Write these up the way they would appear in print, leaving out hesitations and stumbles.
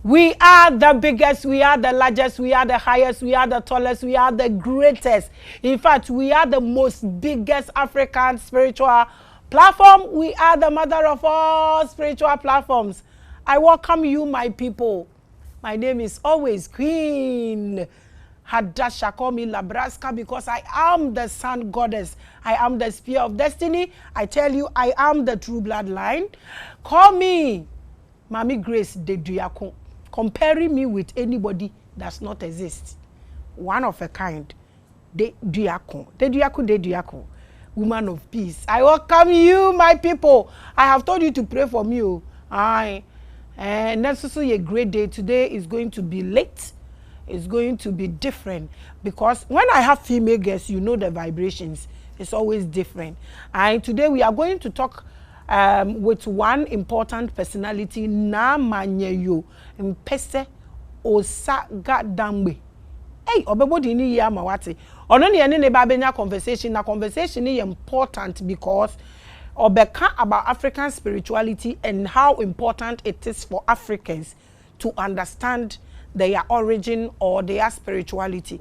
We are the biggest, we are the largest, we are the highest, we are the tallest, we are the greatest. In fact, we are the most biggest African spiritual platform. We are the mother of all spiritual platforms. I welcome you, my people. My name is always Queen Hadasha. Call me Labraska because I am the sun goddess. I am the spear of destiny. I tell you, I am the true bloodline. Call me Maame Grace de Duako. Comparing me with anybody does not exist. One of a kind. De Duako. Woman of peace. I welcome you, my people. I have told you to pray for me. And that's also a great day. Today is going to be late. It's going to be different because when I have female guests, you know the vibrations. It's always different. And today we are going to talk with one important personality, Namanyeyo Empress OsagadamgbeNaa. Hey, obebodi ni ya mawati. Ono ne ne ba benya conversation. Na conversation is important because obeka about African spirituality and how important it is for Africans to understand their origin or their spirituality.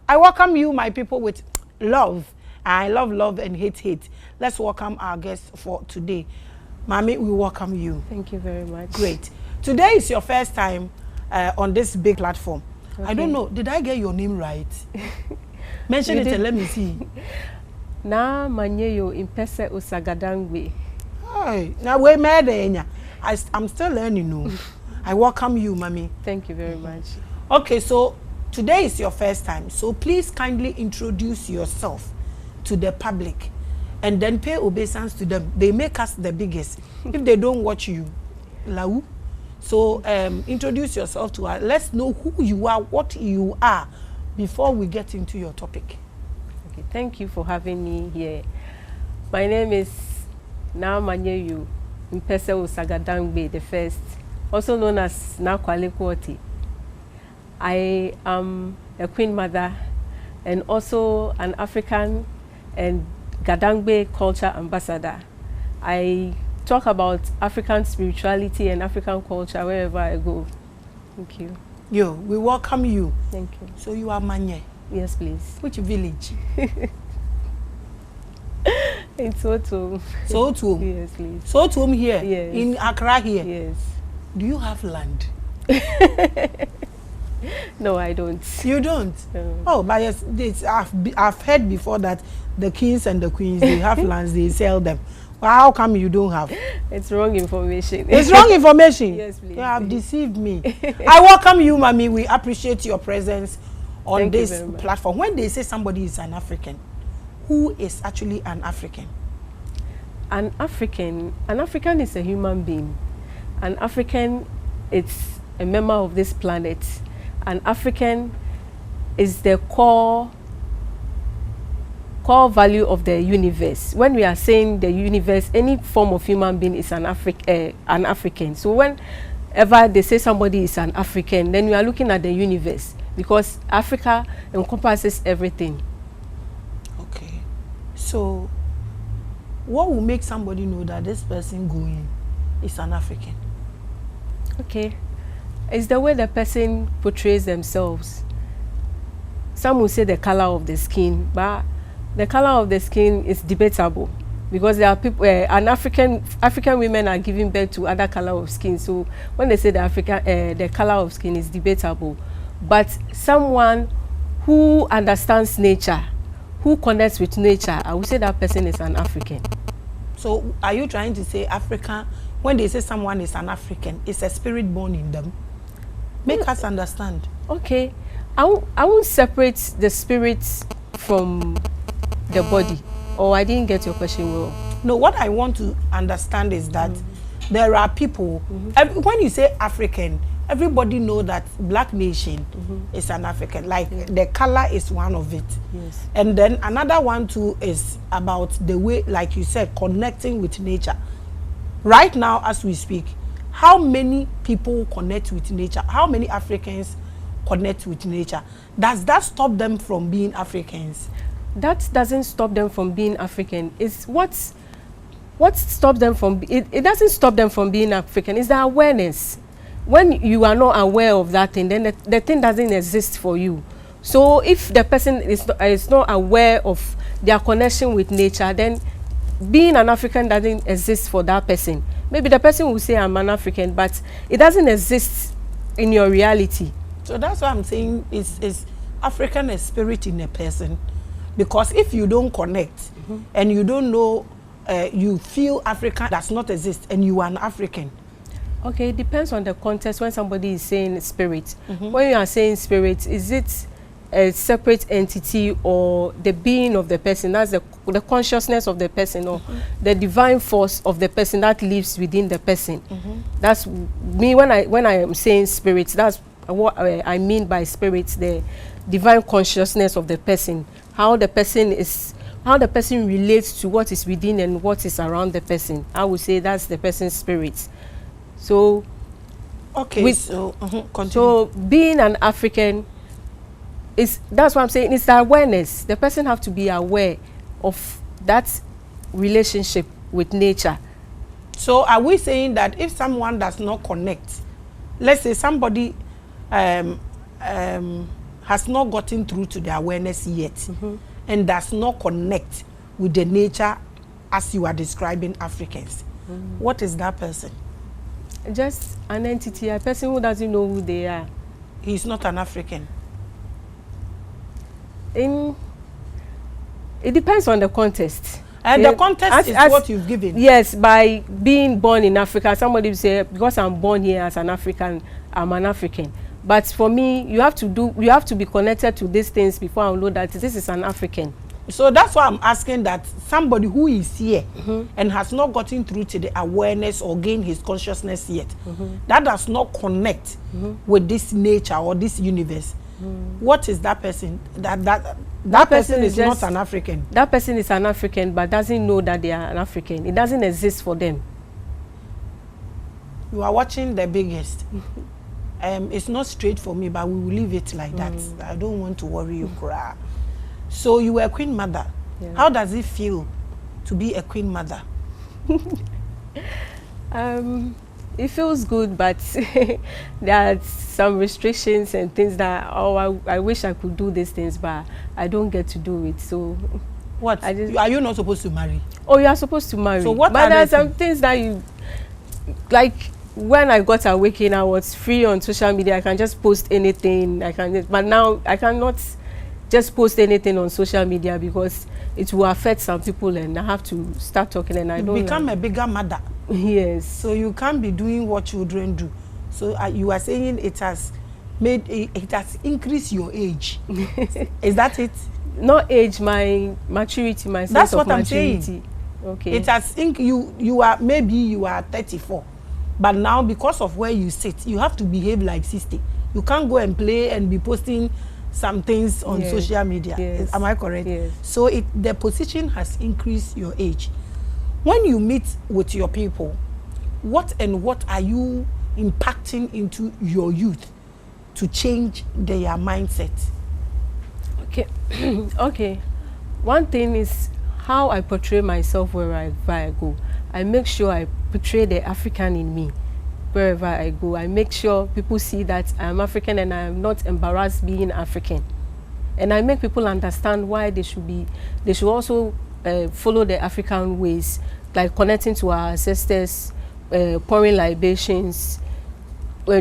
I welcome you, my people, with love. I love and hate. Let's welcome our guest for today. Mami, we welcome you. Thank you very much. Great. Today is your first time on this big platform. Okay. I don't know, did I get your name right? Mention it and let me see. Namanyeyo Empress OsagadamgbeNaa. Hi. Now we made I'm still learning. No. I welcome you, Mami. Thank you very much. Okay, so today is your first time. So please kindly introduce yourself to the public and then pay obeisance to them. They make us the biggest. If they don't watch you, lau. So introduce yourself to us. Let's know who you are, what you are, before we get into your topic. Okay, thank you for having me here. My name is Namanyeyo Empress OsagadamgbeNaa the first, also known as Kwaley. I am a queen mother and also an African and Gadangbe culture ambassador. I talk about African spirituality and African culture wherever I go. Thank you. Yo, we welcome you. Thank you. So you are Manye? Yes, please. Which village? In Soto. Soto? Yes, please. Soto here? Yes. In Accra here? Yes. Do you have land? No, I don't. You don't? No. Oh, but yes, I've heard before that the kings and the queens, they have lands, they sell them. Well, how come you don't have? It's wrong information. It's wrong information? Yes, please. You have deceived me. I welcome you, Mami. We appreciate your presence on this platform. When they say somebody is an African, who is actually an African? An African is a human being. An African is a member of this planet. An African is the core value of the universe. When we are saying the universe, any form of human being is an African. So whenever they say somebody is an African, then we are looking at the universe because Africa encompasses everything. Okay. So what will make somebody know that this person going is an African? Okay. It's the way the person portrays themselves. Some will say the color of the skin, but the color of the skin is debatable because there are people, African women are giving birth to other color of skin. So when they say the color of skin is debatable, but someone who understands nature, who connects with nature, I would say that person is an African. So are you trying to say African, when they say someone is an African, it's a spirit born in them? Make us understand. Okay. I won't separate the spirit from the body. Oh, I didn't get your question well. No, what I want to understand is that there are people, when you say African, everybody know that black nation is an African. Like the color is one of it. Yes. And then another one too is about the way, like you said, connecting with nature. Right now, as we speak, how many people connect with nature? How many Africans connect with nature? Does that stop them from being Africans? That doesn't stop them from being African. It's what what stops them from it doesn't stop them from being African. It's the awareness. When you are not aware of that thing, then the thing doesn't exist for you. So if the person is not aware of their connection with nature, then being an African doesn't exist for that person. Maybe the person will say I'm an African, but it doesn't exist in your reality. So that's why I'm saying is African a spirit in a person, because if you don't connect and you don't know, you feel African does not exist and you are an African. Okay, it depends on the context. When somebody is saying spirit, when you are saying spirit, is it a separate entity or the being of the person? That's the consciousness of the person, or the divine force of the person that lives within the person. That's me. When I am saying spirit, that's what I mean by spirit, the divine consciousness of the person, how the person relates to what is within and what is around the person. I would say that's the person's spirit. So okay, so being an African that's what I'm saying, it's the awareness. The person have to be aware of that relationship with nature. So are we saying that if someone does not connect, let's say somebody has not gotten through to the awareness yet and does not connect with the nature as you are describing Africans, what is that person? Just an entity, a person who doesn't know who they are. He's not an African. It depends on the context. And the context is what you've given. Yes, by being born in Africa, somebody will say, because I'm born here as an African, I'm an African. But for me, you have to be connected to these things before I know that this is an African. So that's why I'm asking that somebody who is here and has not gotten through to the awareness or gain his consciousness yet, that does not connect with this nature or this universe. What is that person? That person is not an African. That person is an African but doesn't know that they are an African. It doesn't exist for them. You are watching The Biggest. It's not straight for me, but we will leave it like that. I don't want to worry you, cry. So you were a queen mother. Yeah. How does it feel to be a queen mother? It feels good, but there are some restrictions and things that, I wish I could do these things, but I don't get to do it. So what? Are you not supposed to marry? Oh, you are supposed to marry. So what? But there are some things that you, like when I got awakened, I was free on social media. I can just post anything. But now I cannot just post anything on social media because it will affect some people, and I have to start talking. And I don't become a bigger mother. Yes. So you can't be doing what children do. So you are saying it has increased your age. Is that it? Not age, my maturity, my sense of maturity. That's what I'm saying. Okay. It has you are, maybe you are 34, but now because of where you sit, you have to behave like 60. You can't go and play and be posting some things on social media. Yes. Am I correct? Yes. So the position has increased your age. When you meet with your people, what are you impacting into your youth to change their mindset? Okay. Okay. One thing is how I portray myself wherever I go. I make sure I portray the African in me. Wherever I go, I make sure people see that I'm African and I'm not embarrassed being African. And I make people understand why they should also follow the African ways, like connecting to our ancestors, pouring libations,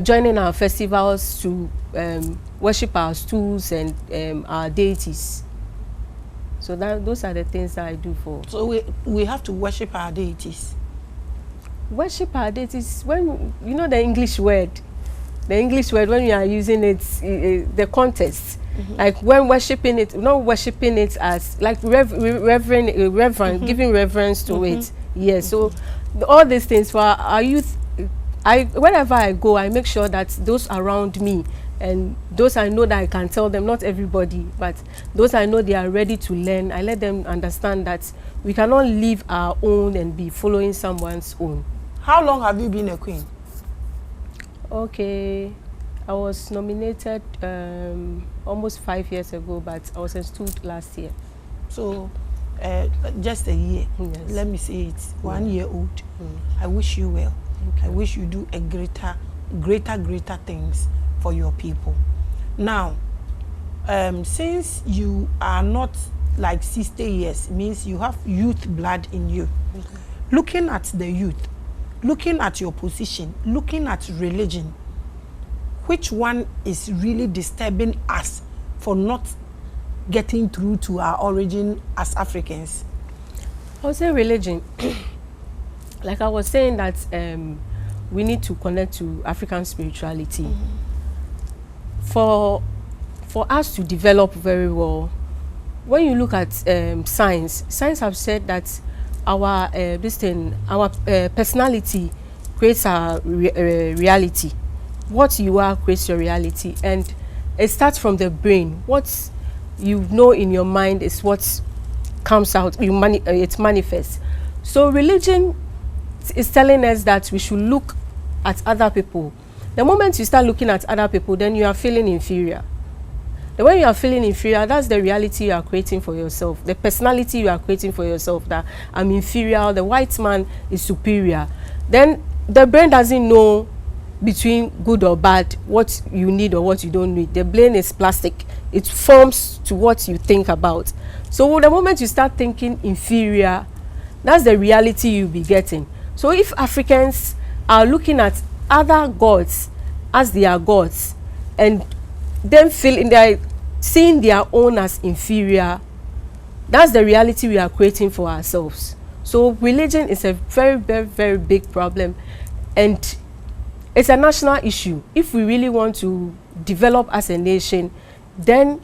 joining our festivals to worship our stools and our deities. So those are the things that I do for. So we have to worship our deities. Worship our deities, when you know the English word when you are using it, the context, like when worshiping it, not worshiping it as like reverend, giving reverence to it. Yes. So all these things for our youth, wherever I go, I make sure that those around me and those I know that I can tell them, not everybody, but those I know they are ready to learn, I let them understand that we cannot leave our own and be following someone's own. How long have you been a queen? Okay, I was nominated almost 5 years ago, but I was installed last year. So just a year. Yes. Let me say it. 1 year old. I wish you well. I wish you do a greater things for your people. Now, since you are not like 60 years, means you have youth blood in you. Looking at the youth, looking at your position, looking at religion, which one is really disturbing us for not getting through to our origin as Africans? I would say religion. Like I was saying that we need to connect to African spirituality. For us to develop very well, when you look at science have said that our personality creates our reality. What you are creates your reality, and it starts from the brain. What you know in your mind is what comes out. It manifests. So religion is telling us that we should look at other people. The moment you start looking at other people, then you are feeling inferior. And when you are feeling inferior, that's the reality you are creating for yourself, the personality you are creating for yourself, that I'm inferior, the white man is superior. Then the brain doesn't know between good or bad, what you need or what you don't need. The brain is plastic. It forms to what you think about. So the moment you start thinking inferior, that's the reality you'll be getting. So if Africans are looking at other gods as their gods, and then seeing their own as inferior, that's the reality we are creating for ourselves. So religion is a very, very, very big problem, and it's a national issue. If we really want to develop as a nation, then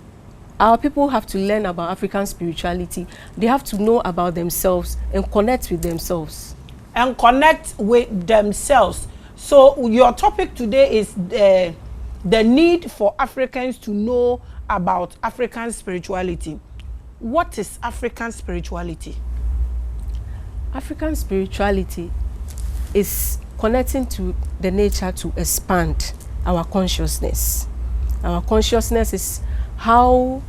our people have to learn about African spirituality. They have to know about themselves and connect with themselves. And connect with themselves. So your topic today is the need for Africans to know about African spirituality. What is African spirituality? African spirituality is connecting to the nature to expand our consciousness. Our consciousness is how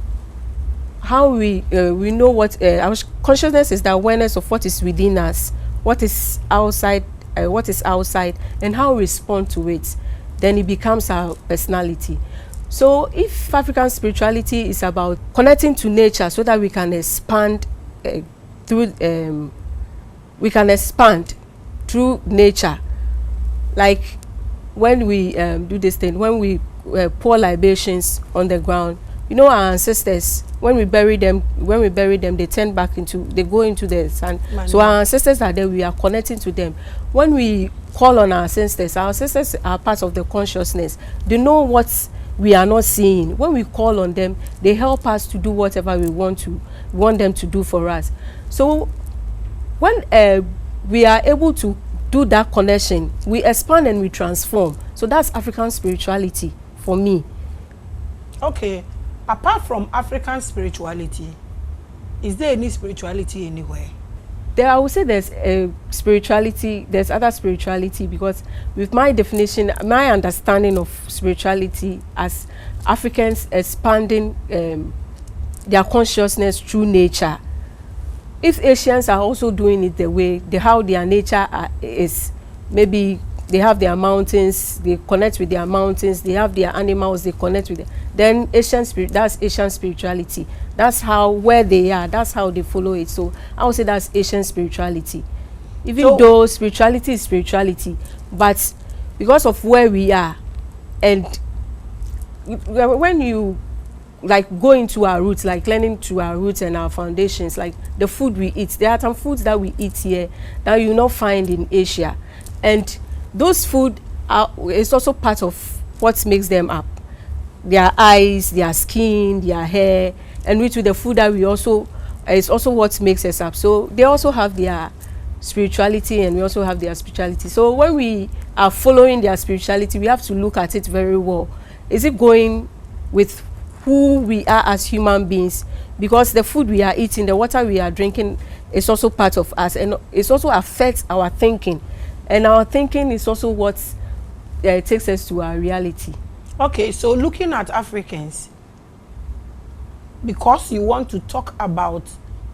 we know what our consciousness is, the awareness of what is within us, what is outside, and how we respond to it. Then it becomes our personality. So if African spirituality is about connecting to nature so that we can expand through nature, like when we do this thing, when we pour libations on the ground, you know, our ancestors, when we bury them, they turn back they go into the sand. So our ancestors are there, we are connecting to them. When we call on our ancestors are part of the consciousness. They know what we are not seeing. When we call on them, they help us to do whatever we want them to do for us. So when we are able to do that connection, we expand and we transform. So that's African spirituality for me. Okay. Apart from African spirituality, is there any spirituality anywhere? I would say there's spirituality, there's other spirituality, because with my definition, my understanding of spirituality as Africans expanding their consciousness through nature. If Asians are also doing it the way, how their nature is, maybe they have their mountains, they connect with their mountains, they have their animals, they connect with them. Then that's Asian spirituality. That's where they are, that's how they follow it. So I would say that's Asian spirituality. Even though spirituality is spirituality, but because of where we are, and when you like go into our roots, like learning to our roots and our foundations, like the food we eat, there are some foods that we eat here that you not find in Asia, and those food is also part of what makes them up. Their eyes, their skin, their hair, and with the food that we also is also what makes us up. So they also have their spirituality and we also have their spirituality. So when we are following their spirituality, we have to look at it very well. Is it going with who we are as human beings? Because the food we are eating, the water we are drinking is also part of us, and it also affects our thinking. And our thinking is also what takes us to our reality. Okay, so looking at Africans, because you want to talk about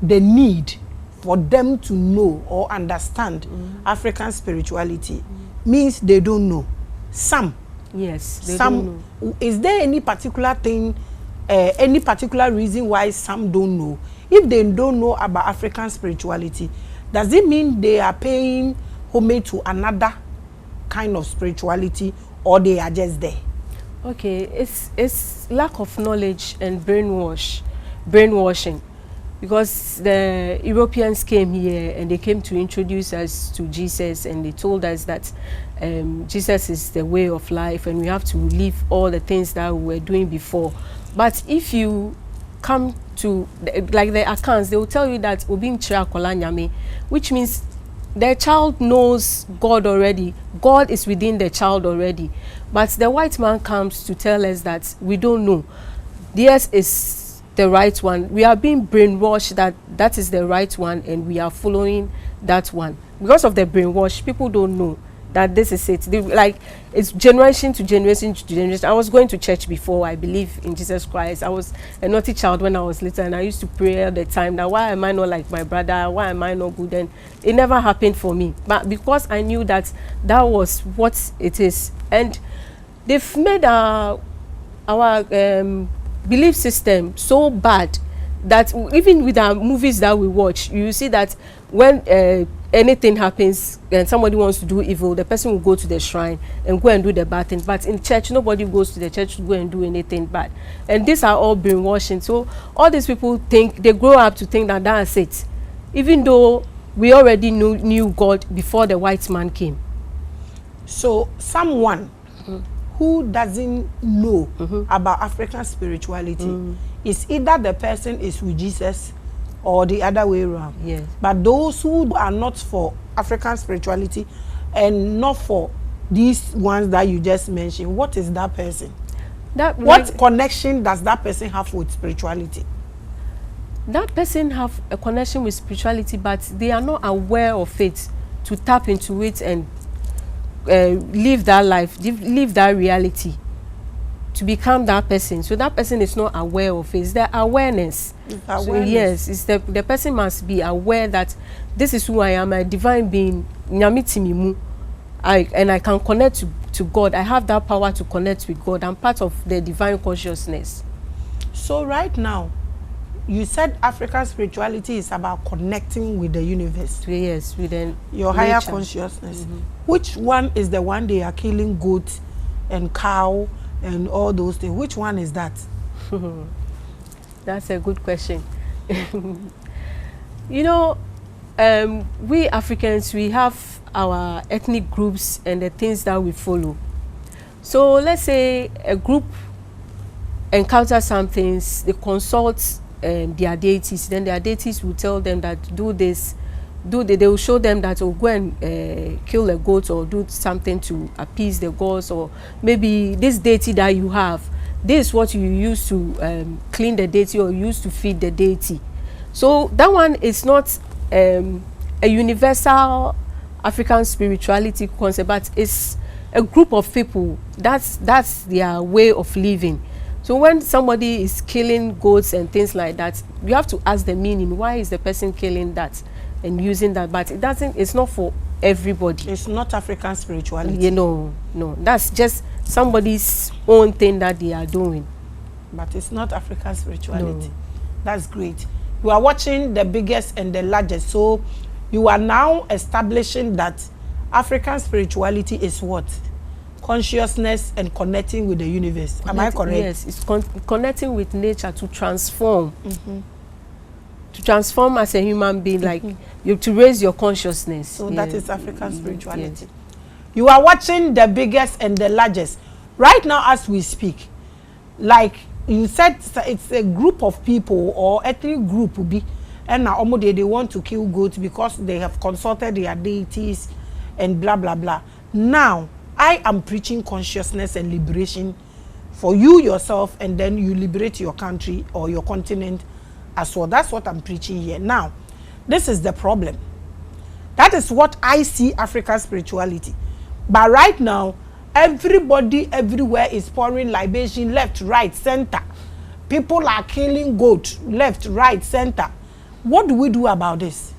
the need for them to know or understand African spirituality means they don't know. Some. Yes, they some don't know. Is there any particular thing, any particular reason why some don't know? If they don't know about African spirituality, does it mean they are paying homage to another kind of spirituality, or they are just there? Okay, it's lack of knowledge and brainwashing, because the Europeans came here and they came to introduce us to Jesus, and they told us that Jesus is the way of life and we have to leave all the things that we were doing before. But if you come to like the accounts, they will tell you that which means the child knows God already. God is within the child already. But the white man comes to tell us that we don't know. Theirs is the right one. We are being brainwashed that that is the right one, and we are following that one. Because of the brainwash, people don't know that this is it. Like, it's generation to generation to generation. I was going to church before. I believe in Jesus Christ. I was a naughty child when I was little, and I used to pray all the time that why am I not like my brother? Why am I not good? And it never happened for me. But because I knew that that was what it is, and they've made our belief system so bad that even with our movies that we watch, you see that when anything happens and somebody wants to do evil, the person will go to the shrine and go and do the bad thing. But in church, nobody goes to the church to go and do anything bad. And these are all brainwashing. So all these people think, they grow up to think that that's it, even though we already knew God before the white man came. So someone who doesn't know about African spirituality is either the person is with Jesus or the other way around. Yes. But those who are not for African spirituality and not for these ones that you just mentioned, what is that person? What connection does that person have with spirituality? That person have a connection with spirituality, but they are not aware of it to tap into it and live that life, live that reality, to become that person. So that person is not aware of it. It's the awareness. So yes, it's the person must be aware that this is who I am, a divine being, and I can connect to God. I have that power to connect with God. I'm part of the divine consciousness. So right now, you said African spirituality is about connecting with the universe. Yes, with your higher consciousness. Which one is the one they are killing goat and cow and all those things? Which one is that? That's a good question. You know, we Africans, we have our ethnic groups and the things that we follow. So let's say a group encounters some things, they consult their deities, then their deities will tell them that do this, they will show them that, oh, go and kill a goat or do something to appease the gods, or maybe this deity that you have, this is what you use to clean the deity or use to feed the deity. So that one is not a universal African spirituality concept, but it's a group of people. That's their way of living. So when somebody is killing goats and things like that, you have to ask the meaning. Why is the person killing that and using that? But it's not for everybody. It's not African spirituality. You know, no. That's just somebody's own thing that they are doing. But it's not African spirituality. No. That's great. You are watching The Biggest and the Largest. So you are now establishing that African spirituality is what? Consciousness and connecting with the universe. Am I correct? Yes, it's connecting with nature to transform. To transform as a human being, like to raise your consciousness. So that is African spirituality. Yes. You are watching The Biggest and the Largest. Right now as we speak, like you said, it's a group of people or ethnic group will be, and now they want to kill goats because they have consulted their deities and blah blah blah. Now I am preaching consciousness and liberation for you yourself, and then you liberate your country or your continent as well. That's what I'm preaching here. Now, this is the problem. That is what I see African spirituality. But right now, everybody everywhere is pouring libation left, right, center. People are killing goat left, right, center. What do we do about this?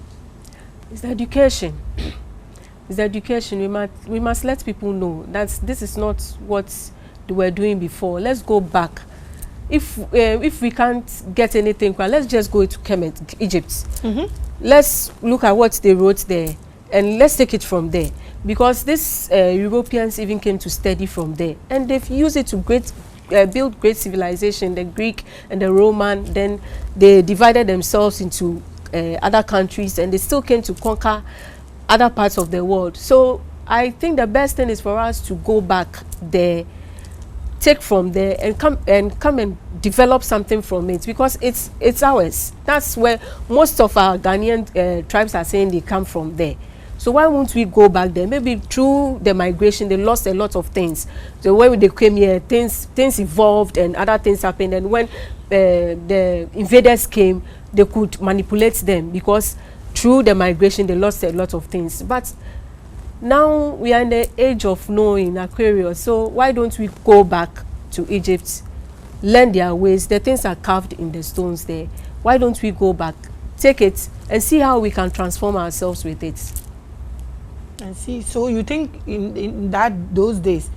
It's the education. It's the education. We must let people know that this is not what they were doing before. Let's go back. If we can't get anything, let's just go to Kemet, Egypt. Let's look at what they wrote there, and let's take it from there. Because these Europeans even came to study from there, and they've used it to build great civilization, the Greek and the Roman. Then they divided themselves into other countries, and they still came to conquer other parts of the world. So I think the best thing is for us to go back there, take from there, and come and develop something from it, because it's ours. That's where most of our Ghanaian tribes are saying they come from there. So why won't we go back there? Maybe through the migration, they lost a lot of things. So when they came here, things evolved and other things happened. And when the invaders came, they could manipulate them, because through the migration, they lost a lot of things. But now we are in the age of knowing, Aquarius. So why don't we go back to Egypt, learn their ways? The things are carved in the stones there. Why don't we go back, take it, and see how we can transform ourselves with it? And see, so you think in those days,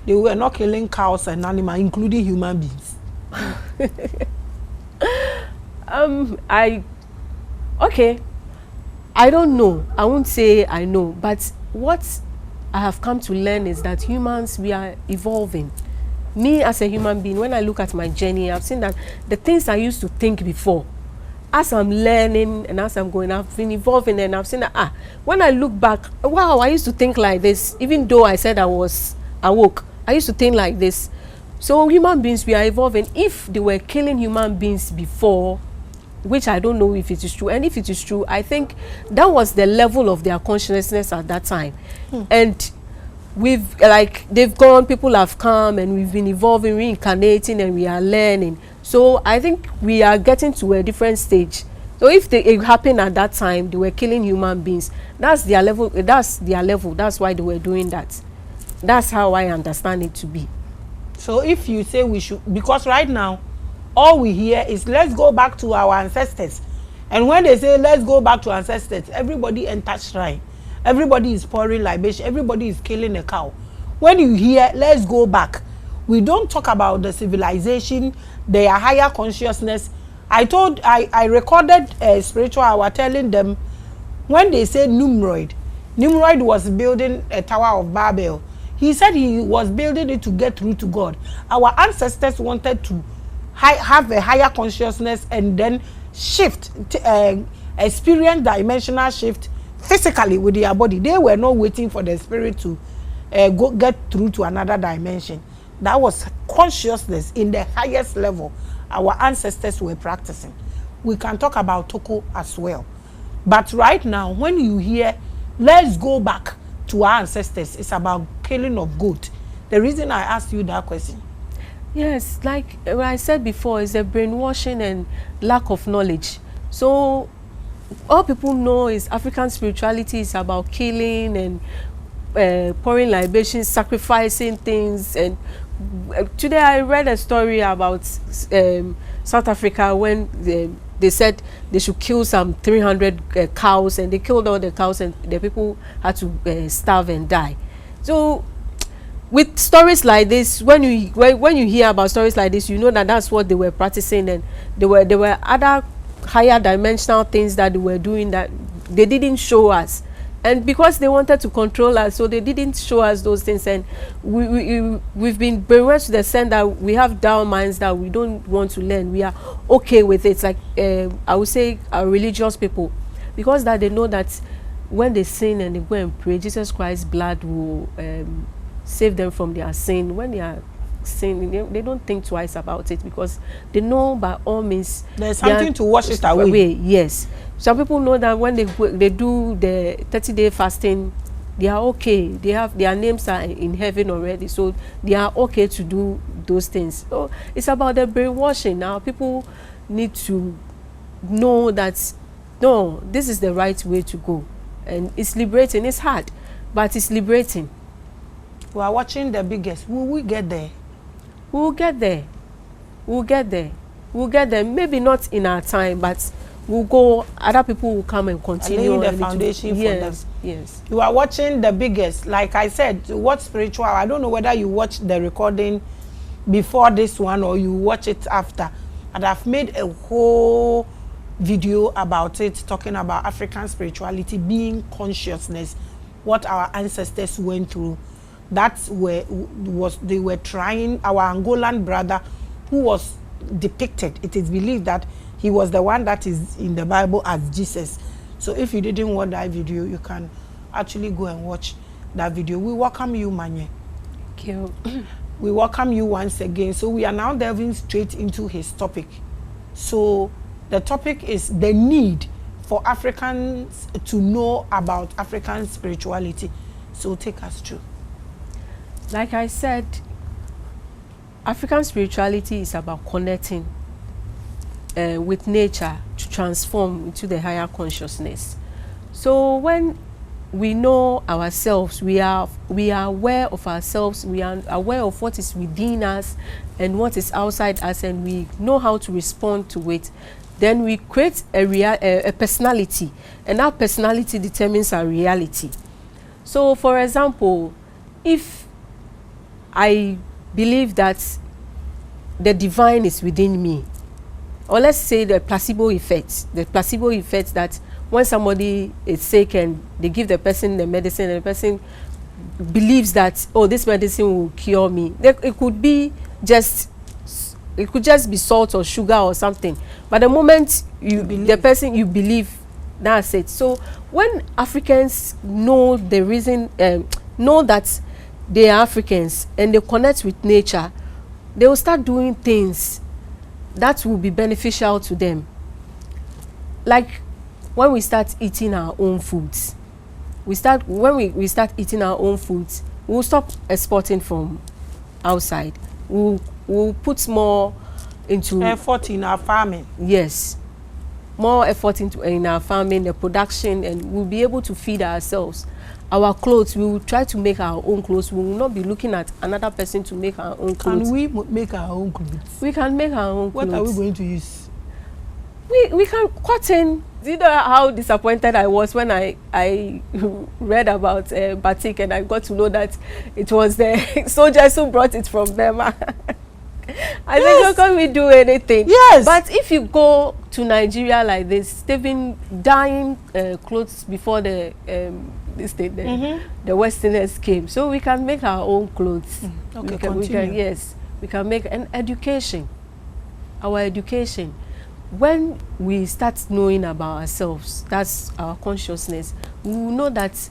they were not killing cows and animals, including human beings? Okay, I don't know. I won't say I know, but what I have come to learn is that humans, we are evolving. Me as a human being, when I look at my journey, I've seen that the things I used to think before, as I'm learning and as I'm going, I've been evolving, and I've seen that, when I look back, wow, I used to think like this. Even though I said I was awoke, I used to think like this. So human beings, we are evolving. If they were killing human beings before, which I don't know if it is true, and if it is true, I think that was the level of their consciousness at that time. And they've gone, people have come, and we've been evolving, reincarnating, and we are learning. So I think we are getting to a different stage. So if it happened at that time, they were killing human beings, that's their level. That's why they were doing that. That's how I understand it to be. So if you say we should, because right now all we hear is let's go back to our ancestors, and when they say let's go back to ancestors, everybody enters shrine, everybody is pouring libation, everybody is killing a cow. When you hear let's go back, we don't talk about the civilization, their higher consciousness. I recorded a spiritual hour telling them, when they say Nimrod was building a Tower of Babel. He said he was building it to get through to God. Our ancestors wanted to have a higher consciousness and then shift, experience dimensional shift physically with their body. They were not waiting for the spirit to get through to another dimension. That was consciousness in the highest level our ancestors were practicing. We can talk about Toko as well. But right now, when you hear, let's go back to our ancestors, it's about killing of goat. The reason I asked you that question. Yes, like I said before, it's a brainwashing and lack of knowledge. So all people know is African spirituality is about killing and pouring libations, sacrificing things. And today I read a story about South Africa when they said they should kill some 300 cows, and they killed all the cows, and the people had to starve and die. So with stories like this, when you hear about stories like this, you know that that's what they were practicing, and there were other higher dimensional things that they were doing that they didn't show us. And because they wanted to control us, so they didn't show us those things. And we've been brainwashed to the sense that we have dull minds that we don't want to learn. We are okay with it. It's like, I would say, our religious people. Because that they know that when they sin and they go and pray, Jesus Christ's blood will save them from their sin. When they are sinning, they don't think twice about it, because they know by all means there's something to wash it away. Yes. Some people know that when they do the 30-day fasting, they are okay. Their names are in heaven already, so they are okay to do those things. So it's about the brainwashing. Now people need to know that no, this is the right way to go, and it's liberating. It's hard, but it's liberating. We are watching the biggest. Will we get there? We'll get there. We'll get there. We'll get there. Maybe not in our time, but we'll go, other people will come and continue. Laying the foundation for them. Yes. You are watching the biggest. Like I said, watch spiritual. I don't know whether you watch the recording before this one or you watch it after. And I've made a whole video about it, talking about African spirituality being consciousness, what our ancestors went through. That's where they were trying. Our Angolan brother, who was depicted, it is believed that he was the one that is in the Bible as Jesus. So if you didn't watch that video, you can actually go and watch that video. We welcome you, Manye. Thank you. We welcome you once again. So we are now delving straight into his topic. So the topic is the need for Africans to know about African spirituality. So take us through. Like I said, African spirituality is about connecting with nature to transform into the higher consciousness. So when we know ourselves, we are aware of ourselves, we are aware of what is within us and what is outside us, and we know how to respond to it. Then we create a personality, and that personality determines our reality. So for example, if I believe that the divine is within me, or let's say the placebo effect that when somebody is sick and they give the person the medicine and the person believes that, oh, this medicine will cure me. It could just be salt or sugar or something, but the moment you believe, that's it. So when Africans know the reason, know that they are Africans and they connect with nature, they will start doing things that will be beneficial to them. Like when we start eating our own foods, when we start eating our own foods, we'll stop exporting from outside. We'll put more into effort in our farming. Yes, more effort in our farming, the production, and we'll be able to feed ourselves. Our clothes, we will try to make our own clothes. We will not be looking at another person to make our own clothes. Can we make our own clothes? We can make our own clothes. What are we going to use? We can cotton. Do you know how disappointed I was when I read about batik and I got to know that it was the soldiers who brought it from them? I think, how can we do anything? Yes. But if you go to Nigeria like this, they've been dyeing clothes before the Westerners came. So we can make our own clothes. Okay, we can make an education. Our education. When we start knowing about ourselves, that's our consciousness, we will know that,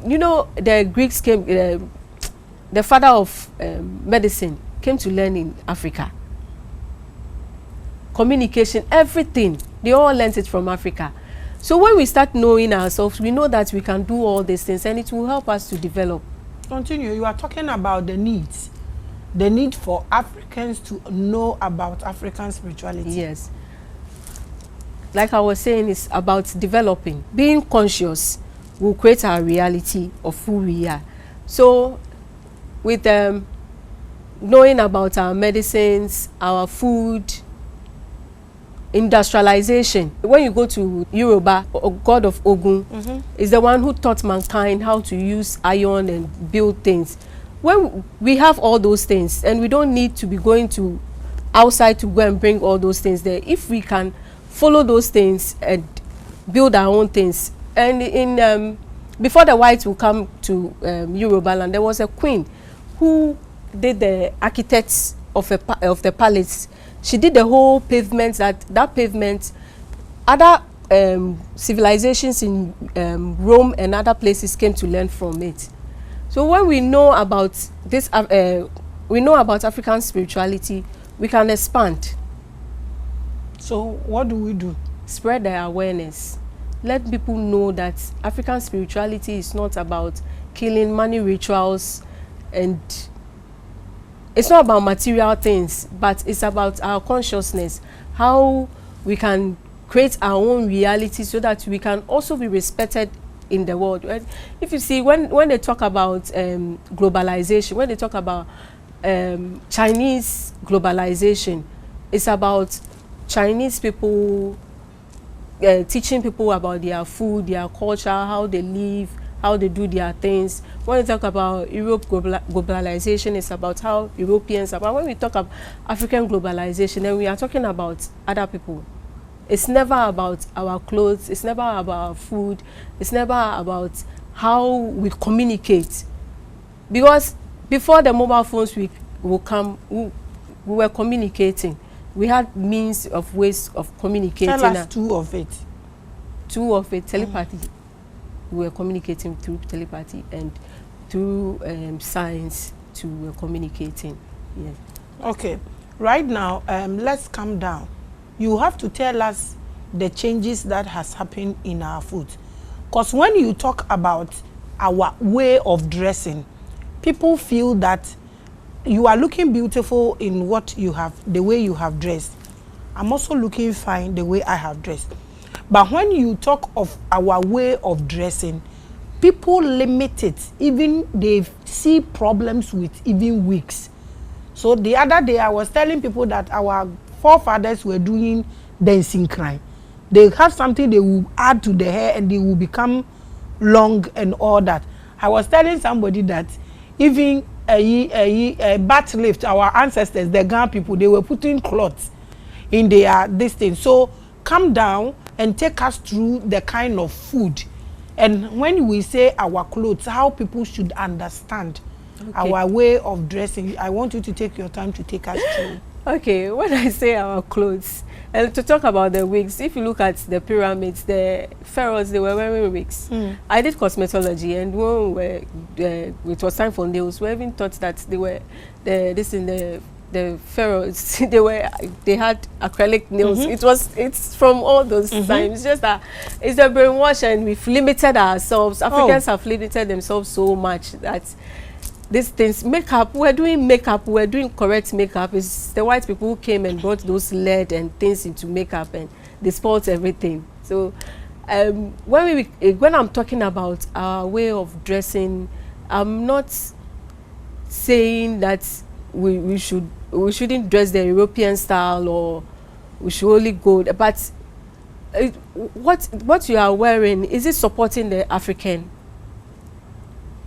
you know, the Greeks came, the father of medicine came to learn in Africa. Communication, everything, they all learned it from Africa. So when we start knowing ourselves, we know that we can do all these things and it will help us to develop. Continue. You are talking about the needs. The need for Africans to know about African spirituality. Yes. Like I was saying, it's about developing. Being conscious will create our reality of who we are. So with knowing about our medicines, our food, industrialization. When you go to Yoruba, god of Ogun is the one who taught mankind how to use iron and build things. When we have all those things and we don't need to be going to outside to go and bring all those things there, if we can follow those things and build our own things. And in before the whites will come to Yoruba land, there was a queen who did the architects of the palace. She did the whole pavement, that pavement. Other civilizations in Rome and other places came to learn from it. So when we know about this, we know about African spirituality, we can expand. So what do we do? Spread the awareness. Let people know that African spirituality is not about killing, money rituals, and it's not about material things, but it's about our consciousness, how we can create our own reality so that we can also be respected in the world. If you see, when they talk about globalization, when they talk about Chinese globalization, it's about Chinese people teaching people about their food, their culture, how they live, how they do their things. When we talk about Europe globalization, it's about how Europeans are. But when we talk about African globalization, then we are talking about other people. It's never about our clothes. It's never about our food. It's never about how we communicate. Because before the mobile phones will come, we were communicating. We had means of ways of communicating. Tell us two of it. Two of it, telepathy. We were communicating through telepathy, and through science we were communicating. Yes. Okay. Right now, let's calm down. You have to tell us the changes that has happened in our food. Because when you talk about our way of dressing, people feel that you are looking beautiful in what you have, the way you have dressed. I'm also looking fine the way I have dressed. But when you talk of our way of dressing, people limit it. Even they see problems with even wigs. So the other day I was telling people that our forefathers were doing dancing crime. They have something they will add to the hair and they will become long and all that. I was telling somebody that even a bat lift, our ancestors, the Ghana people, they were putting cloths in their this thing. So come down and take us through the kind of food. And when we say our clothes, how people should understand our way of dressing. I want you to take your time to take us through. Okay, when I say our clothes, and to talk about the wigs, if you look at the pyramids, the pharaohs, they were wearing wigs. I did cosmetology, and when it was time for nails, we even thought that they were the pharaohs. they had acrylic nails. It's from all those times. It's just that it's the brainwash, and we've limited ourselves. Africans have limited themselves so much that these things, makeup, we're doing correct makeup. It's the white people who came and brought those lead and things into makeup, and they spoiled everything. So when I'm talking about our way of dressing, I'm not saying that we shouldn't dress the European style, or we should only go, but what you are wearing, is it supporting the African?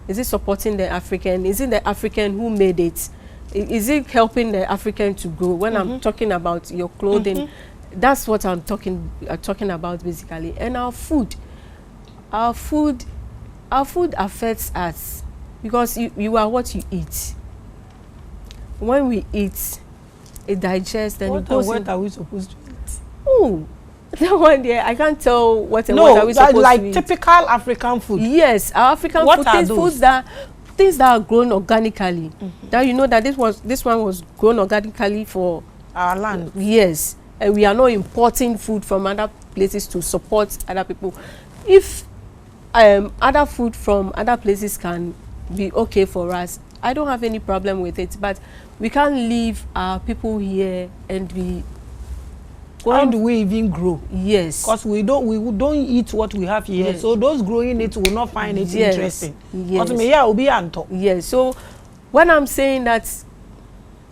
Is it supporting the African? Is it the African who made it? Is it helping the African to grow? When I'm talking about your clothing, that's what I'm talking about basically. And our food affects us, because you are what you eat. When we eat, it digests, and it goes. What are we supposed to eat? Oh, that one there, I can't tell what and what are we supposed to eat. Like typical African food. Yes, our African what food. Are those? Things that are grown organically. That you know that this one was grown organically for our land. Yes, and we are not importing food from other places to support other people. If other food from other places can be okay for us, I don't have any problem with it. But we can't leave our people here and be. How do we even grow? Yes, because we don't eat what we have here. Yes. So those growing it will not find it interesting. Yes. So when I'm saying that,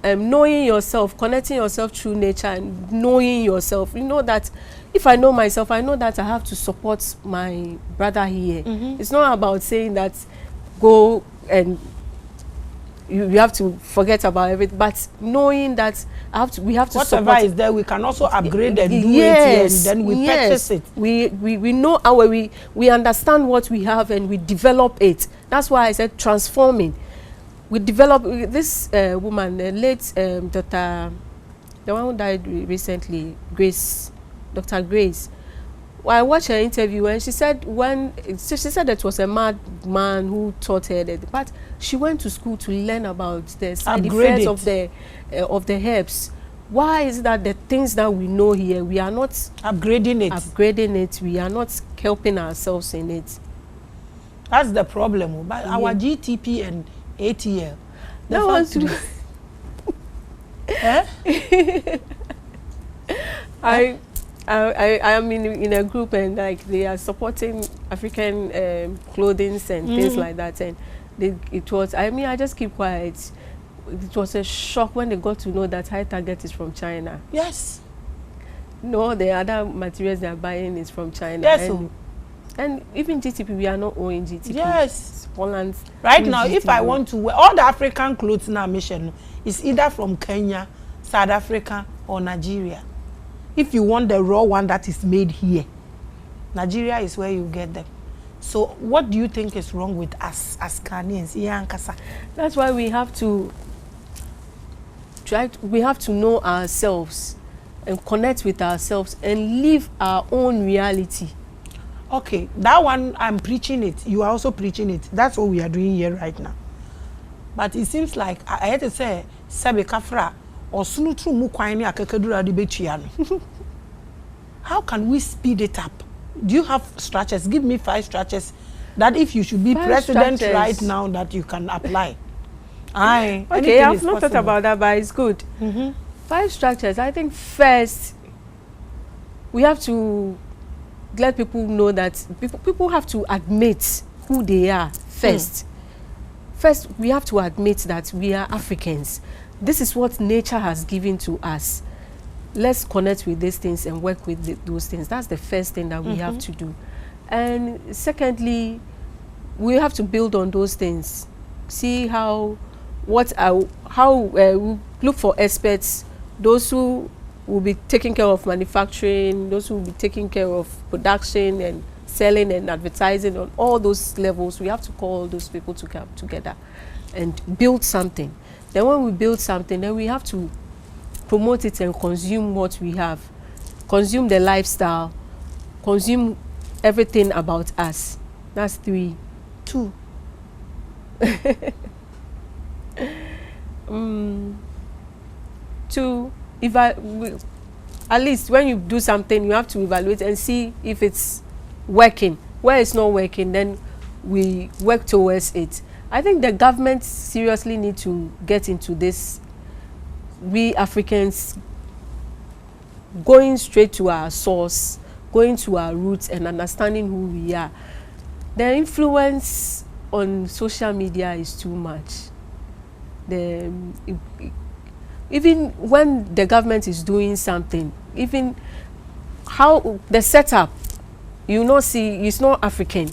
knowing yourself, connecting yourself through nature, and knowing yourself, you know that if I know myself, I know that I have to support my brother here. It's not about saying that go and you have to forget about everything, but knowing that we have to whatever support is there, we can also upgrade and do it here, and then we purchase it. We know our we understand what we have, and we develop it. That's why I said transforming. We develop this woman, late Dr. the one who died recently, Grace, Dr. Grace. Well, I watched her interview, and she said that it was a mad man who taught her that, but she went to school to learn about the side effects of the herbs. Why is that the things that we know here, we are not upgrading it? We are not helping ourselves in it. That's the problem. But our GTP and ATL, that was I am in a group, and like they are supporting African clothing and things like that, and I just keep quiet. It was a shock when they got to know that high target is from China. Yes. No, the other materials they are buying is from China. Yes. And even GTP, we are not owning GTP. Yes. Holland. Right now, if I want to wear all the African clothes now, mission is either from Kenya, South Africa, or Nigeria. If you want the raw one that is made here, Nigeria is where you get them. So, what do you think is wrong with us as Ghanaians? That's why we have to we have to know ourselves and connect with ourselves and live our own reality. Okay, that one I'm preaching it. You are also preaching it. That's what we are doing here right now. But it seems like I had to say, Sabe Kafra or Sunutru Mukwaini Akakadura Dibechiano. How can we speed it up? Do you have structures? Give me 5 structures that if you should be president right now that you can apply. Okay, I've not thought about that, but it's good. 5 structures. I think first we have to let people know that people have to admit who they are first. First, we have to admit that we are Africans. This is what nature has given to us. Let's connect with these things and work with those things. That's the first thing that we have to do. And secondly, we have to build on those things. See how we look for experts, those who will be taking care of manufacturing, those who will be taking care of production and selling and advertising on all those levels. We have to call those people to come together and build something. Then when we build something, then we have to promote it and consume what we have. Consume the lifestyle, consume everything about us. That's 3. 2. At least when you do something, you have to evaluate and see if it's working. Where it's not working, then we work towards it. I think the government seriously need to get into this. We Africans going straight to our source, going to our roots and understanding who we are. The influence on social media is too much. Even when the government is doing something, even how the setup, you not see, it's not African.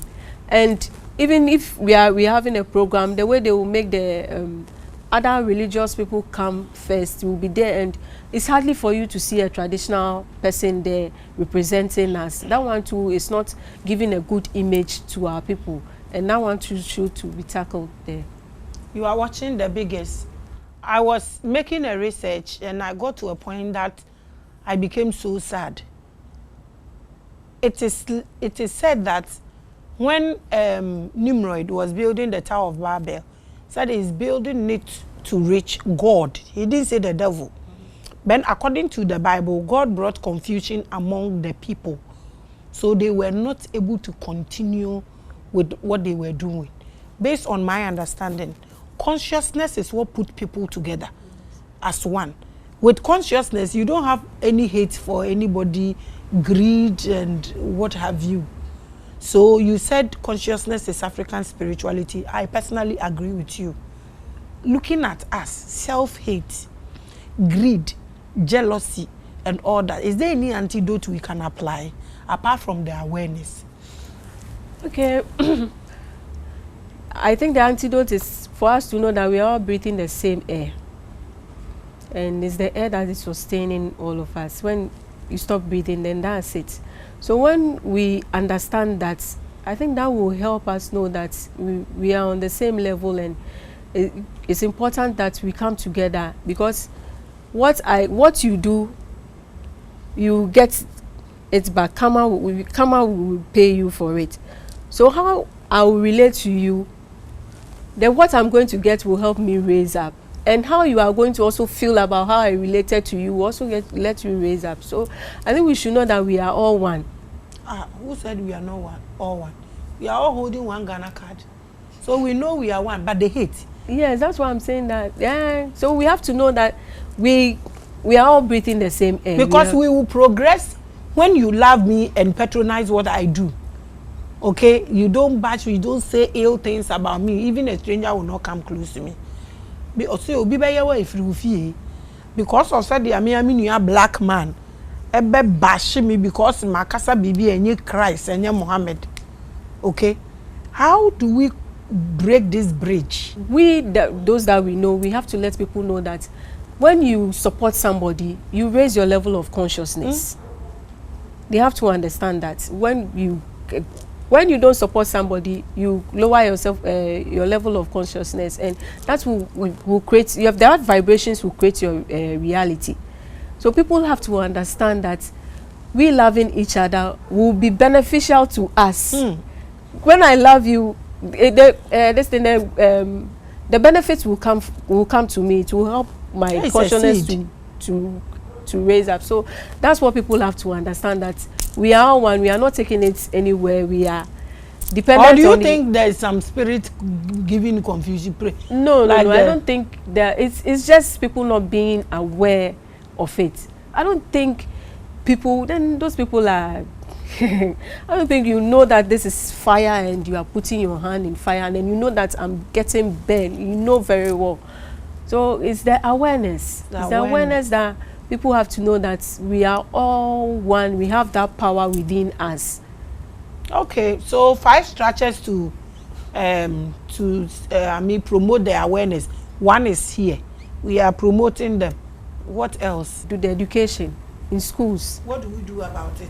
And even if we are having a program, the way they will make the other religious people come first, will be there, and it's hardly for you to see a traditional person there representing us. That one too is not giving a good image to our people, and that one too should to be tackled there. You are watching The Biggest. I was making a research and I got to a point that I became so sad. It is said that when Nimrod was building the Tower of Babel, said he's building it to reach God. He didn't say the devil. But according to the Bible, God brought confusion among the people. So they were not able to continue with what they were doing. Based on my understanding, consciousness is what put people together as one. With consciousness, you don't have any hate for anybody, greed and what have you. So you said consciousness is African spirituality. I personally agree with you. Looking at us, self-hate, greed, jealousy, and all that, is there any antidote we can apply apart from the awareness? Okay. I think the antidote is for us to know that we are all breathing the same air. And it's the air that is sustaining all of us. When you stop breathing, then that's it. So when we understand that, I think that will help us know that we are on the same level, and it's important that we come together, because what you do, you get it back. Karma will pay you for it. So how I will relate to you, then what I'm going to get will help me raise up. And how you are going to also feel about how I related to you will also let you raise up. So I think we should know that we are all one. Who said we are not one? All one. We are all holding one Ghana card. So we know we are one, but they hate. Yes, that's why I'm saying that. Yeah. So we have to know that we are all breathing the same air. Because we will progress when you love me and patronize what I do. Okay? You don't bash, you don't say ill things about me. Even a stranger will not come close to me. Because of said I mean you are black man. ebe bash me because makasa bibi enye Christ enye Muhammad. Okay, how do we break this bridge? Those that we know, we have to let people know that when you support somebody, you raise your level of consciousness. They have to understand that when you don't support somebody, you lower yourself, your level of consciousness, and that will create. That vibrations will create your reality. So people have to understand that we loving each other will be beneficial to us. When I love you, the benefits will come to me. It will help my consciousness to raise up. So that's what people have to understand, that we are one. We are not taking it anywhere. We are dependent. Or do you think there is some spirit giving confusion? No, like no, I don't think that. It's just people not being aware of it. I don't think people. Then those people are. I don't think you know that this is fire and you are putting your hand in fire, and then you know that I'm getting burned. You know very well. So it's the awareness. It's the awareness that people have to know that we are all one. We have that power within us. Okay, so 5 structures to promote the awareness. One is here. We are promoting them. What else? Do the education in schools. What do we do about it?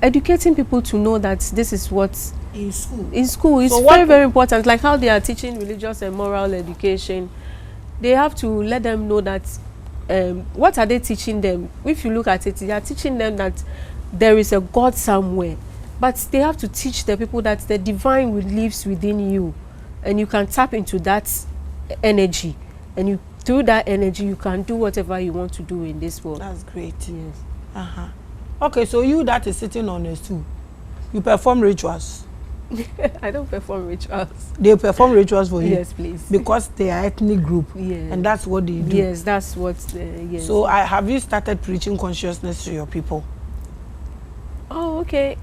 Educating people to know that this is what in school. In school, it's so very, very important. Like how they are teaching religious and moral education, they have to let them know that what are they teaching them? If you look at it, they are teaching them that there is a God somewhere, but they have to teach the people that the divine lives within you, and you can tap into that energy, and through that energy you can do whatever you want to do in this world. That's great. Yes. Okay, so you that is sitting on a stool, you perform rituals. I don't perform rituals. They perform rituals for you? Yes, please. Because they are ethnic group. Yes. And that's what they do. Yes, that's what. Yes. So have you started preaching consciousness to your people? Oh, okay.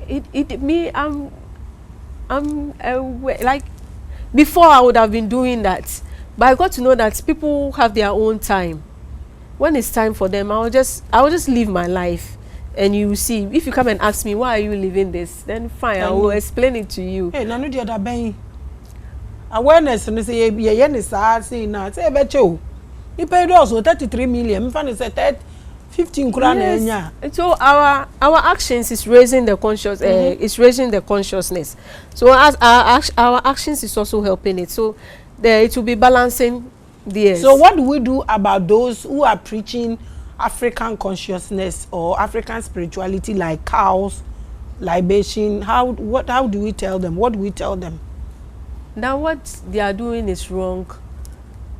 Like before I would have been doing that, but I got to know that people have their own time. When it's time for them, I will just live my life. And you see, if you come and ask me, why are you living this? Then fine, I will explain it to you. Hey, none of the other bang. Awareness, and say, yeah, is say, now, say, bet you. He paid also 33 million. Fan is 15 grand. Yes. So our actions is raising the conscious, is raising the consciousness. So as our actions is also helping it. So it will be balancing the. So what do we do about those who are preaching African consciousness or African spirituality, like cows, libation? How do we tell them? What do we tell them? Now what they are doing is wrong.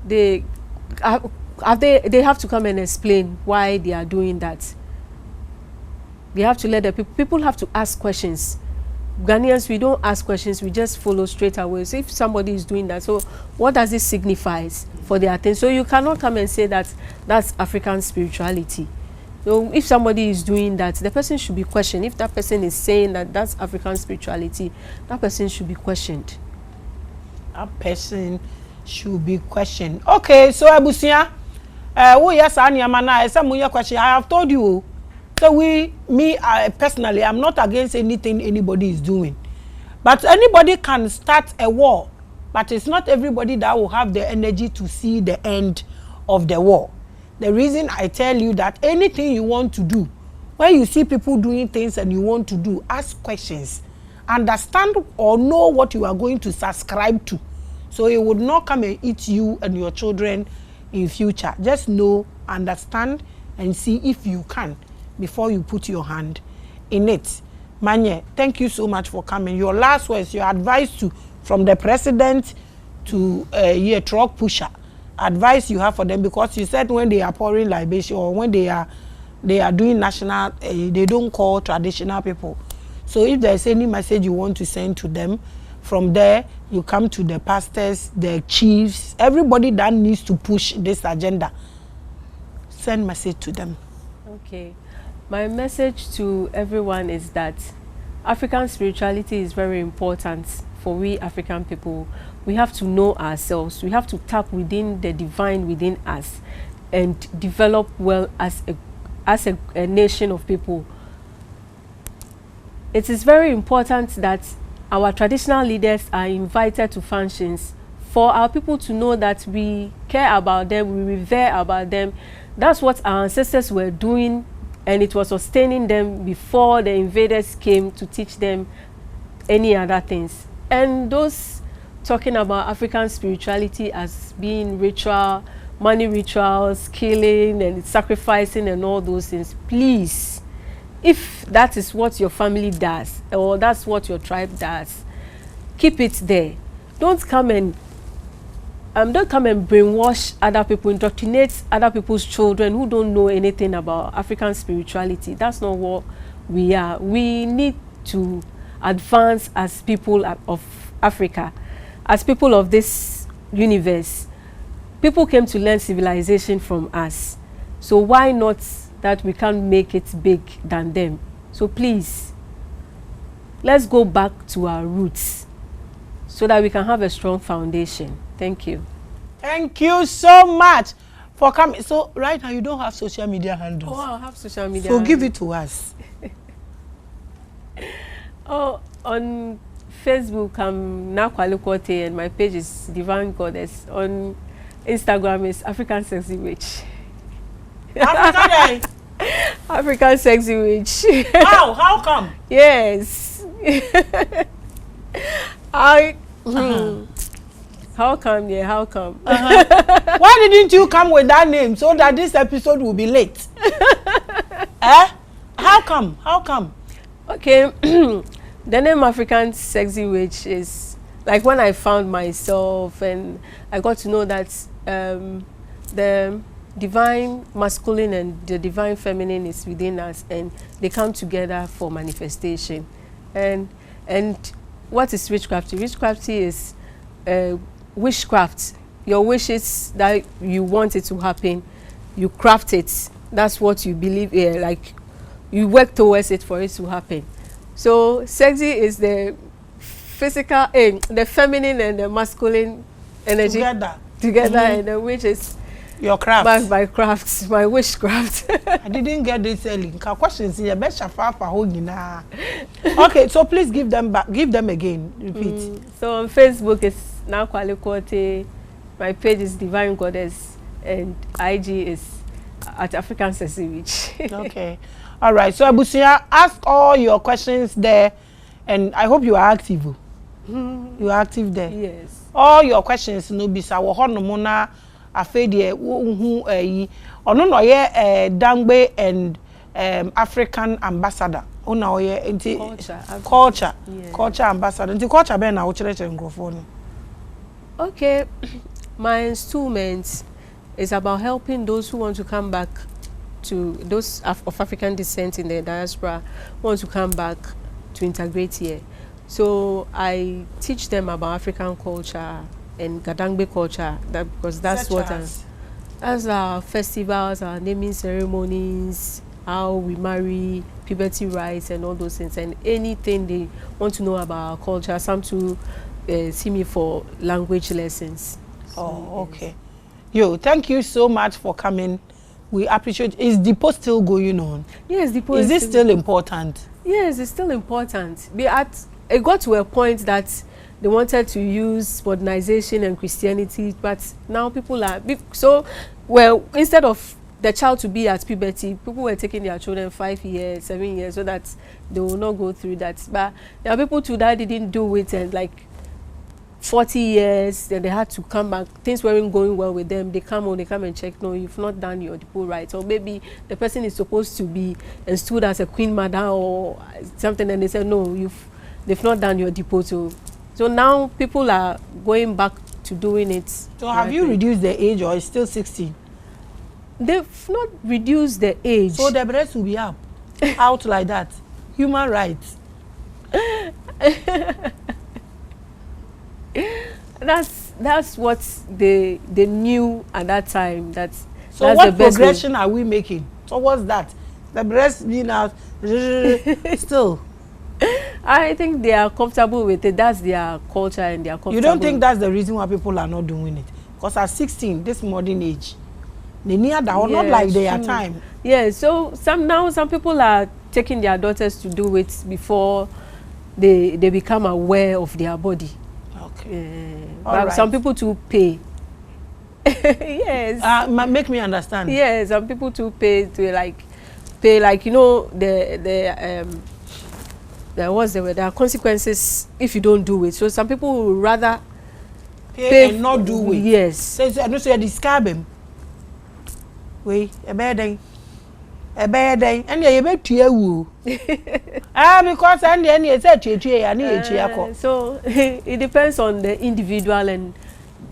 They have to come and explain why they are doing that. They have to let the people have to ask questions. Ghanaians, we don't ask questions, we just follow straight away. So if somebody is doing that, so what does it signify for their thing? So you cannot come and say that that's African spirituality. So if somebody is doing that, the person should be questioned. If that person is saying that that's African spirituality, that person should be questioned. That person should be questioned. Okay, so Abusia, yes, question. I have told you. So personally, I'm not against anything anybody is doing. But anybody can start a war. But it's not everybody that will have the energy to see the end of the war. The reason I tell you that anything you want to do, when you see people doing things and you want to do, ask questions. Understand or know what you are going to subscribe to. So it would not come and eat you and your children in future. Just know, understand, and see if you can before you put your hand in it. Manye, thank you so much for coming. Your last words, your advice from the president to truck pusher, advice you have for them, because you said when they are pouring libation or when they are doing national, they don't call traditional people. So if there's any message you want to send to them, from there you come to the pastors, the chiefs, everybody that needs to push this agenda. Send message to them. Okay. My message to everyone is that African spirituality is very important for we African people. We have to know ourselves. We have to tap within the divine within us and develop well as as a nation of people, it is very important that our traditional leaders are invited to functions for our people to know that we care about them, we revere about them. That's what our ancestors were doing, and it was sustaining them before the invaders came to teach them any other things. And those talking about African spirituality as being ritual, money rituals, killing and sacrificing and all those things, please, if that is what your family does or that's what your tribe does, keep it there. Don't come and brainwash other people, indoctrinate other people's children who don't know anything about African spirituality. That's not what we are. We need to advance as people of Africa, as people of this universe. People came to learn civilization from us. So why not that we can make it big than them? So please, let's go back to our roots so that we can have a strong foundation. Thank you. Thank you so much for coming. So right now you don't have social media handles. Oh, I have social media. So give it to us. Oh, on Facebook, I'm now Kwaley and my page is Divine Goddess. On Instagram is African Sexy Witch. African African Sexy Witch. How come? Yes. How come? Yeah, how come? Why didn't you come with that name so that this episode will be late? How come? How come? Okay. The name African Sexy Witch is like when I found myself and I got to know that the divine masculine and the divine feminine is within us, and they come together for manifestation. And what is witchcraft? Witchcraft is witchcraft. Your wishes that you want it to happen, you craft it. That's what you believe. Like you work towards it for it to happen. So sexy is the physical, the feminine and the masculine energy together, and the witch is your craft. My crafts, my witchcraft. I didn't get this link. Questions here. Okay, so please give them back. Give them again. Repeat. So on Facebook it's now Kwaley. My page is Divine Goddess, and IG is at African Sexy Witch. Okay. All right. So Abusia, ask all your questions there, and I hope you are active. You are active there. Yes. All your questions no bisa wo hono mo na afedie hu ono no ye Dangbe and African ambassador. Ona oye enti culture. Yeah. Culture ambassador. Enti culture be na wo chere nkrofo no. Okay. My instrument is about helping those who want to come back, to those of African descent in the diaspora want to come back to integrate here. So I teach them about African culture and Gadangbe culture, because that's what as our festivals, our naming ceremonies, how we marry, puberty rites and all those things, and anything they want to know about our culture. Some to see me for language lessons. Oh, okay. Yo, thank you so much for coming. We appreciate. Is the post still going on? Yes, the post. Is it still important? Yes, it's still important. It got to a point that they wanted to use modernization and Christianity, but now people are so well. Instead of the child to be at puberty, people were taking their children 5 years, 7 years, so that they will not go through that. But there are people too that didn't do it, and like 40 years, then they had to come back. Things weren't going well with them. They come and check. No, you've not done your depot right. Or maybe the person is supposed to be installed as a queen mother or something, and they said no, they've not done your depot. So now people are going back to doing it. So have you reduced the age, or it's still 16? They've not reduced the age. So the breast will be up, out like that. Human rights. That's what they knew at that time. So what progression are we making towards that? The breast being out still. I think they are comfortable with it. That's their culture, and they are comfortable. You don't think that's the reason why people are not doing it? Because at 16, this modern age, They need that, or not like their time. Yeah, so some people are taking their daughters to do it before they become aware of their body. Okay. But right. Some people to pay. Yes. Make me understand. Yes, some people to pay like you know there are consequences if you don't do it. So some people would rather pay and not do it. Yes. So I don't say describe him. Wait, a bad day. And you bet you. Because and then you said so it depends on the individual and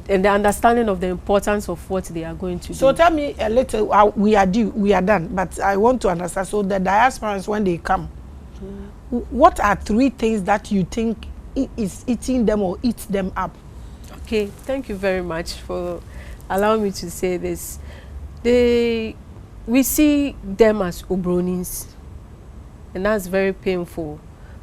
the understanding of the importance of what they are going to do. So tell me a little, we are done, but I want to understand. So the diasporans, when they come, what are 3 things that you think is eating them or eats them up? Okay, thank you very much for allowing me to say this. We see them as Obronins, and that's very painful.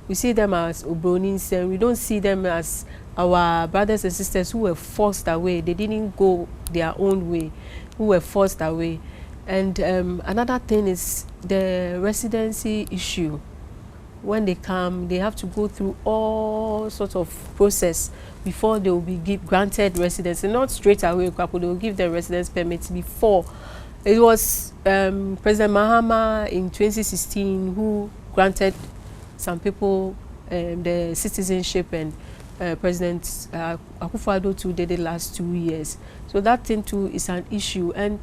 We see them as Obronins, and we don't see them as our brothers and sisters who were forced away. They didn't go their own way, who were forced away. And another thing is the residency issue. When they come, they have to go through all sorts of process before they will be granted residency. Not straight away, they will give them residence permits before. It was President Mahama in 2016 who granted some people the citizenship, and President Akufo-Addo too did it last 2 years. So that thing too is an issue, and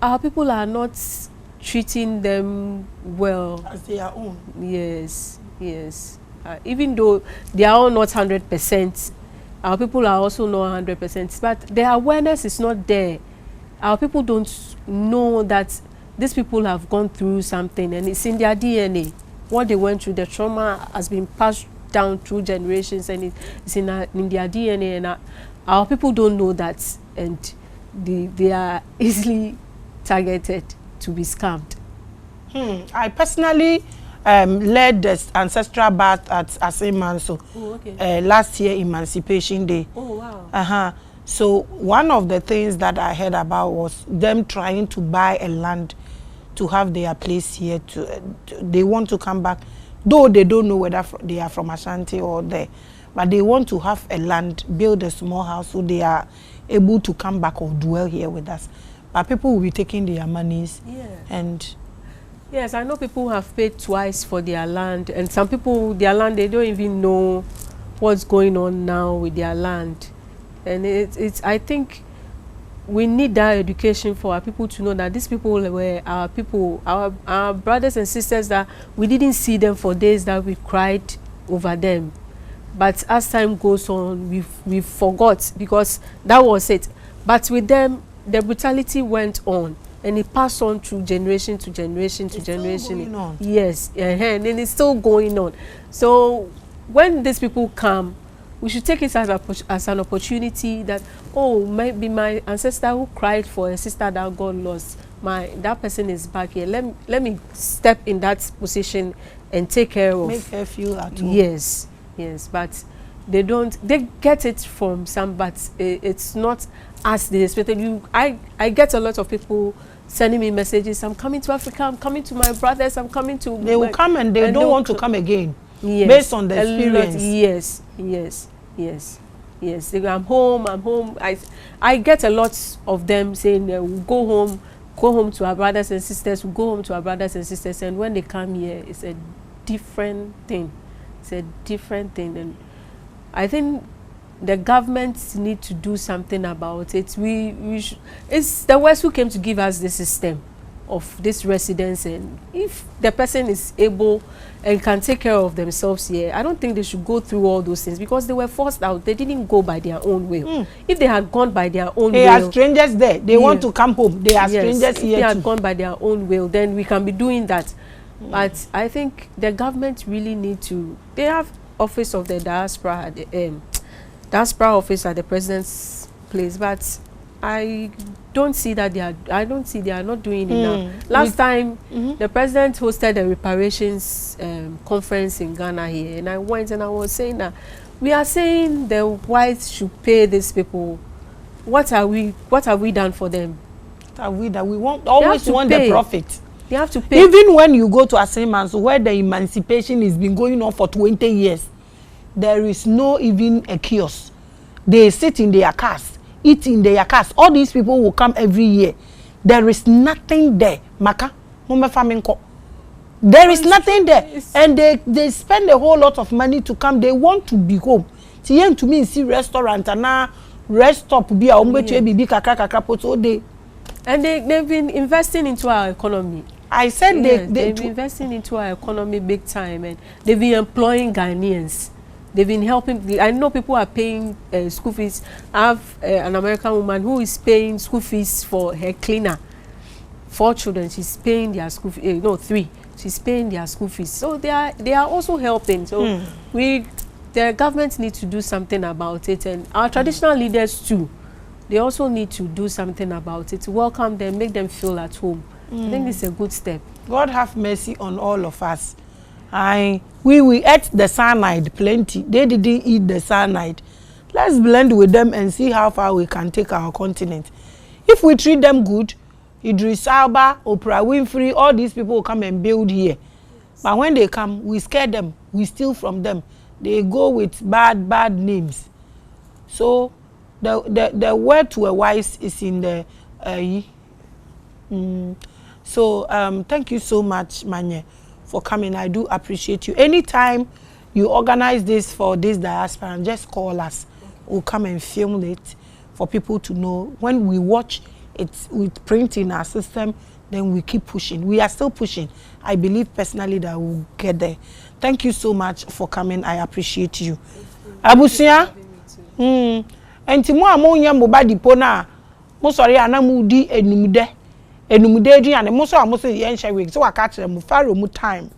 our people are not treating them well. As their own. Yes, yes. Even though they are all not 100%, our people are also not 100%, but their awareness is not there. Our people don't know that these people have gone through something, and it's in their DNA. What they went through, the trauma has been passed down through generations, and it's in their DNA, and our people don't know that, and they are easily targeted to be scammed. I personally led the ancestral bath at Asemanso last year, Emancipation Day. Oh, wow. So one of the things that I heard about was them trying to buy a land to have their place here. They want to come back, though they don't know whether they are from Ashanti or there, but they want to have a land, build a small house so they are able to come back or dwell here with us. But people will be taking their monies. Yeah. And yes, I know people who have paid twice for their land, and some people, their land, they don't even know what's going on now with their land. And I think we need that education for our people to know that these people were our people, our brothers and sisters, that we didn't see them for days, that we cried over them. But as time goes on, we forgot, because that was it. But with them, the brutality went on, and it passed on through generation to generation to generation. Still going on. Yes, and it's still going on. So when these people come, we should take it as an opportunity that, oh, maybe my ancestor who cried for a sister that got lost, that person is back here. Let me step in that position and take care of. Make her feel at home. Yes, yes, but they don't. They get it from some, but it's not as they expected. I get a lot of people sending me messages. I'm coming to Africa. I'm coming to my brothers. I'm coming to. They will come, and they don't want to come again. Yes, based on the experience. Yes. They go, I'm home. I get a lot of them saying we'll go home to our brothers and sisters. We'll go home to our brothers and sisters. And when they come here, it's a different thing. It's a different thing, and I think the government need to do something about it. It's the West who came to give us the system of this residence, and if the person is able and can take care of themselves here, I don't think they should go through all those things, because they were forced out. They didn't go by their own will. If they had gone by their own will, they are strangers there. They want to come home. They are strangers here. If they had gone by their own will, then we can be doing that. But I think the government really need to. They have office of the diaspora, diaspora office at the president's place, but I don't see that they are not doing enough. Last time, the president hosted a reparations conference in Ghana here, and I went and I was saying that we are saying the whites should pay these people. What have we done for them? have we done? We always want the profit. They have to pay. Even when you go to Assignments where the emancipation has been going on for 20 years, there is no even a kiosk. They sit in their cars, eat in their cars. All these people will come every year. There is nothing there. Maka, there is nothing there. And they spend a whole lot of money to come. They want to be home. See, to me, see restaurant and now rest stop be a and they've been investing into our economy. I said they've been investing into our economy big time, and they've been employing Ghanaians. They've been helping. I know people are paying school fees. I have an American woman who is paying school fees for her cleaner. 4 children, she's paying their school fees. No, 3. She's paying their school fees. So they are also helping. So the government needs to do something about it, and our traditional leaders too. They also need to do something about it. Welcome them, make them feel at home. I think this is a good step. God have mercy on all of us. We ate the cyanide plenty. They didn't eat the cyanide. Let's blend with them and see how far we can take our continent. If we treat them good, Idris Elba, Oprah Winfrey, all these people will come and build here. But when they come, we scare them. We steal from them. They go with bad names. So the word to a wise is in the So thank you so much, Manye, for coming. I do appreciate you. Anytime you organize this for this diaspora, just call us. We'll come and film it for people to know. When we watch it with print in our system, then we keep pushing. We are still pushing. I believe personally that we'll get there. Thank you so much for coming. I appreciate you. Abusia? Enti mo amonya moba dipo na mo sori anamu di enumude di ane mo so amoso yen share week so waka kire mo faro mu time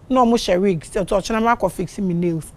no mo share week so to chena ma ko fix me nails